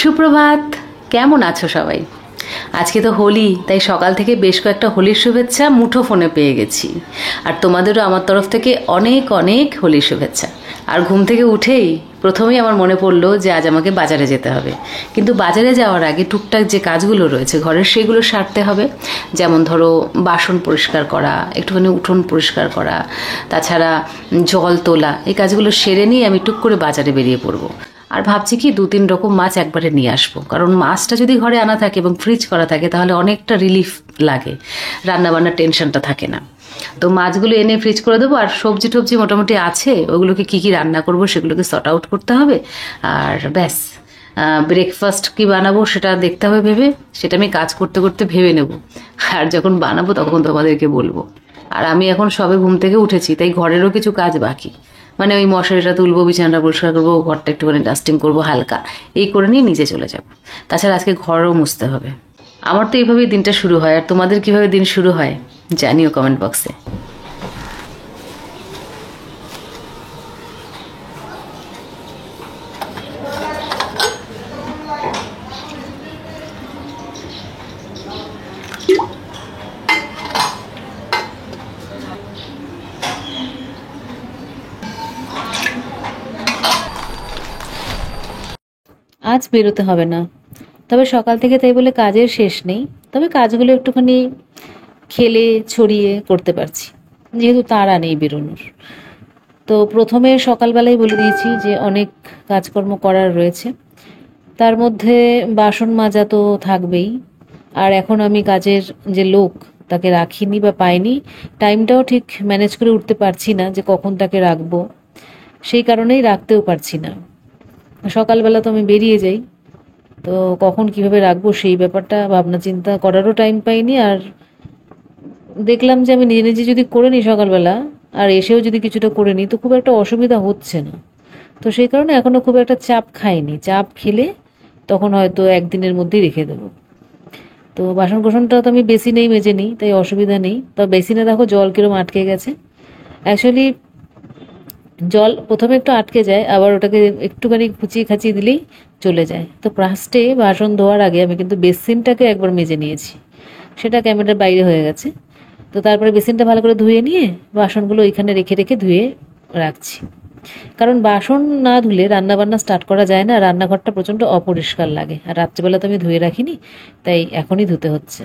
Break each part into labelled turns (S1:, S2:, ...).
S1: সুপ্রভাত, কেমন আছো সবাই? আজকে তো হোলি, তাই সকাল থেকে বেশ কয়েকটা হোলির শুভেচ্ছা মুঠো ফোনে পেয়ে গেছি। আর তোমাদেরও আমার তরফ থেকে অনেক অনেক হোলির শুভেচ্ছা। আর ঘুম থেকে উঠেই প্রথমেই আমার মনে পড়লো যে আজ আমাকে বাজারে যেতে হবে। কিন্তু বাজারে যাওয়ার আগে টুকটাক যে কাজগুলো রয়েছে ঘরের, সেগুলো সারতে হবে। যেমন ধরো বাসন পরিষ্কার করা, একটুখানি উঠোন পরিষ্কার করা, তাছাড়া জল তোলা, এই কাজগুলো সেরে নিয়ে আমি টুক করে বাজারে বেরিয়ে পড়বো। আর ভাবছি কি 2-3 রকম মাছ একবারে নিয়ে আসবো, কারণ মাছটা যদি ঘরে আনা থাকে এবং ফ্রিজ করা থাকে তাহলে অনেকটা রিলিফ লাগে, রান্নাবান্নার টেনশনটা থাকে না। তো মাছগুলো এনে ফ্রিজ করে দেবো। আর সবজি টবজি মোটামুটি আছে, ওগুলোকে কী কী রান্না করব সেগুলোকে সর্ট আউট করতে হবে। আর ব্যাস, ব্রেকফাস্ট কি বানাবো সেটা দেখতে হবে ভেবে, সেটা আমি কাজ করতে করতে ভেবে নেব। আর যখন বানাবো তখন তোমাদেরকে বলবো। আর আমি এখন সবে ঘুম থেকে উঠেছি, তাই ঘরেরও কিছু কাজ বাকি। মানে ওই মশারিটা তুলবো, বিছানাটা পরিষ্কার করবো, ঘরটা একটুখানি ডাস্টিং করবো হালকা, এই করে নিয়ে নিচে চলে যাব। তাছাড়া আজকে ঘরও মুছতে হবে। আমার তো এইভাবেই দিনটা শুরু হয়। আর তোমাদের কিভাবে দিন শুরু হয় জানিও কমেন্ট বক্সে। আজ বেরোতে হবে না, তবে সকাল থেকে তাই বলে কাজের শেষ নেই। তবে কাজগুলো একটুখানি খেলে ছড়িয়ে করতে পারছি, যেহেতু তাড়া নেই বেরোনোর। তো প্রথমে সকালবেলায় বলে দিয়েছি যে অনেক কাজকর্ম করার রয়েছে, তার মধ্যে বাসন মাজা তো থাকবেই। আর এখন আমি কাজের যে লোক তাকে রাখিনি বা পাইনি, টাইমটাও ঠিক ম্যানেজ করে উঠতে পারছি না যে কখন তাকে রাখবো, সেই কারণেই রাখতেও পারছি না। সকালবেলা তো আমি বেরিয়ে যাই, তো কখন কিভাবে রাখবো সেই ব্যাপারটা ভাবনা চিন্তা করারও টাইম পাইনি। আর দেখলাম যে আমি নিজে নিজে যদি করে নিই সকালবেলা, আর এসেও যদি কিছুটা করে নিই, তো খুব একটা অসুবিধা হচ্ছে না। তো সেই কারণে এখনো খুব একটা চাপ খাইনি। চাপ খেলে তখন হয়তো একদিনের মধ্যেই রেখে দেবো। তো বাসন কোসনটা তো আমি বেসিনেই মেজে নিই, তাই অসুবিধা নেই। তো বেসিনে দেখো জল কিরম আটকে গেছে। অ্যাকচুয়ালি জল প্রথমে একটু আটকে যায়, আবার ওটাকে একটুখানি খুচিয়ে খাচিয়ে দিলেই চলে যায়। তো ফার্স্টে বাসন ধোয়ার আগে আমি কিন্তু বেসিনটাকে একবার মেজে নিয়েছি, সেটা ক্যামেরার বাইরে হয়ে গেছে। তো তারপরে বেসিনটা ভালো করে ধুয়ে নিয়ে বাসনগুলো ওইখানে রেখে রেখে ধুয়ে রাখছি। কারণ বাসন না ধুলে রান্নাবান্না স্টার্ট করা যায় না, রান্নাঘরটা প্রচণ্ড অপরিষ্কার লাগে। আর রাত্রিবেলা তো আমি ধুয়ে রাখিনি, তাই এখনই ধুতে হচ্ছে।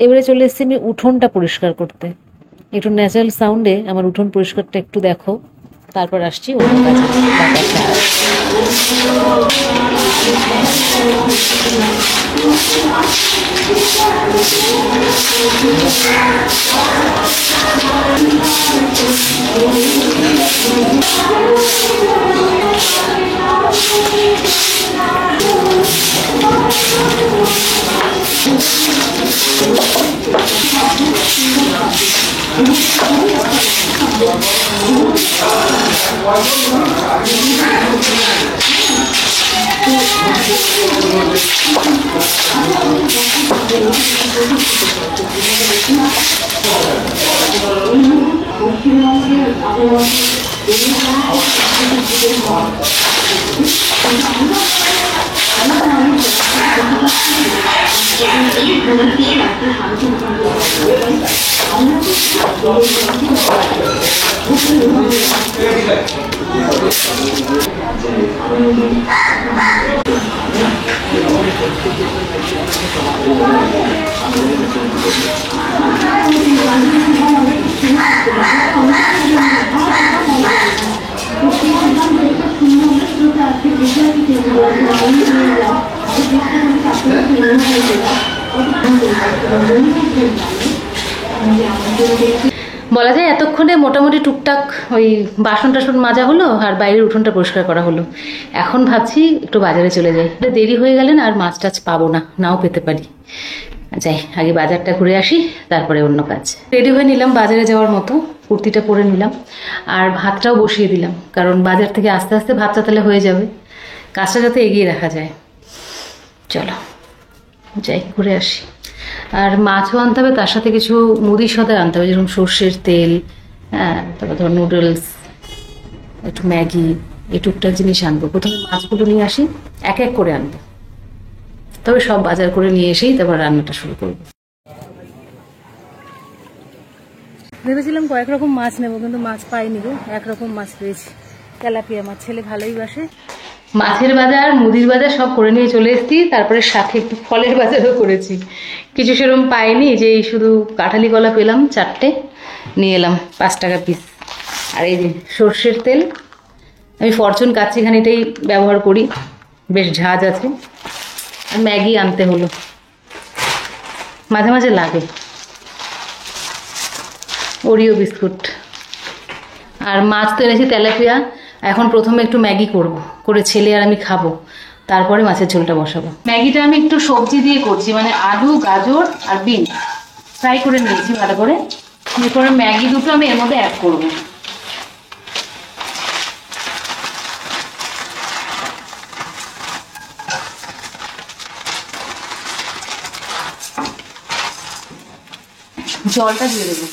S1: এবারে চলে এসেছি আমি উঠোনটা পরিষ্কার করতে। একটু ন্যাচারাল সাউন্ডে আমার উঠোন পরিষ্কারটা একটু দেখো, তারপর আসছি অন্য বলা যায় এতক্ষণে মোটামুটি টুকটাক ওই বাসন টাসন মাজা হলো আর বাইরের উঠোনটা পরিষ্কার করা হলো। এখন ভাবছি একটু বাজারে চলে যাই, দেরি হয়ে গেলে না আর মাছ টাছ পাবো না, নাও পেতে পারি। যাই আগে বাজারটা ঘুরে আসি, তারপরে অন্য কাজ। রেডি হয়ে নিলাম বাজারে যাওয়ার মতো, কুর্তিটা পরে নিলাম আর ভাতটাও বসিয়ে দিলাম, কারণ বাজার থেকে আস্তে আস্তে ভাতটা তাহলে হয়ে যাবে, কাজটা যাতে এগিয়ে রাখা যায়। চলো যাই ঘুরে আসি। আর মাছও আনতে হবে, তার সাথে কিছু মুদি সদাই আনতে হবে, যেরকম সর্ষের তেল, হ্যাঁ, তারপর ধর নুডলস, একটু ম্যাগি, এই টুকটাক জিনিস আনবো। প্রথমে মাছগুলো নিয়ে আসি, এক এক করে আনবো, তবে সব বাজার করে নিয়ে এসেই তারপর রান্নাটা শুরু করবো। ভেবেছিলাম কয়েক রকম মাছ নেবো, কিন্তু মাছ পাইনি গো, একরকম মাছ পেয়েছি, তেলাপিয়া মাছ। ছেলে ভালোই বাসে। মাছের বাজার, মুদির বাজার সব করে নিয়ে চলে এসেছি, তারপরে সাথে একটু ফলের বাজারও করেছি। কিছু সেরকম পাইনি, যে শুধু কাঁঠালি কলা পেলাম 4টে, নিয়ে এলাম 5 টাকা পিস। আর এই যে সর্ষের তেল, আমি ফরচুন কাচ্চি ঘানিটাই ব্যবহার করি, বেশ ঝাঁজ আছে। আর ম্যাগি আনতে হলো, মাঝে মাঝে লাগে। Oreo biscuit. আর মাছ তো এনেছি তেলাপিয়া। এখন প্রথমে একটু ম্যাগি করে ছেলে আর আমি খাবো, তারপরে মাছের ঝোলটা বসাবো। ম্যাগিটা আমি একটু সবজি দিয়ে করছি, মানে আলু, গাজর আর বিনস ফ্রাই করে নিয়েছি ভালো করে। এরপরে ম্যাগি দুটো আমি এর মধ্যে অ্যাড করবো। জলটা দিয়ে দেবো।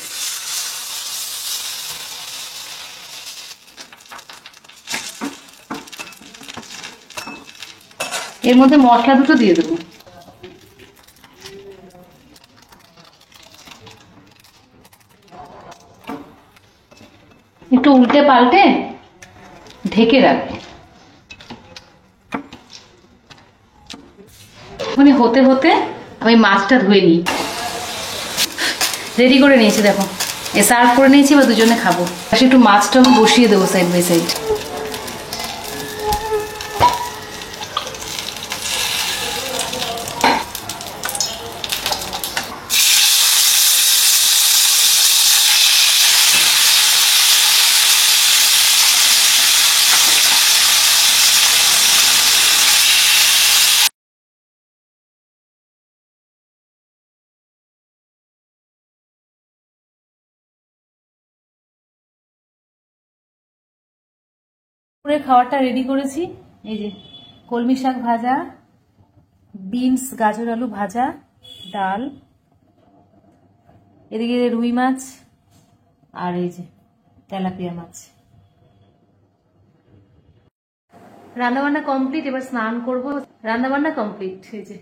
S1: এর মধ্যে মশলা দুটো দিয়ে দেবো। একটু উল্টে পাল্টে ঢেকে রাখবে। মানে হতে হতে আমি মাছটা ধুয়ে নিই। রেডি করে নিয়েছি, দেখো সার্ভ করে নিয়েছি, বা দুজনে খাবো। একটু মাছটা আমি বসিয়ে দেবো সাইড বাই সাইড। পুরো খাবারটা রেডি করেছি। এই যে কলমি শাক ভাজা, বিনস গাজর আলু ভাজা, ডাল, এদিকে রুই মাছ, আর এই যে তেলাপিয়া মাছ। রান্নাবান্না কমপ্লিট, এবার স্নান করবো। রান্নাবান্না কমপ্লিট, এই যে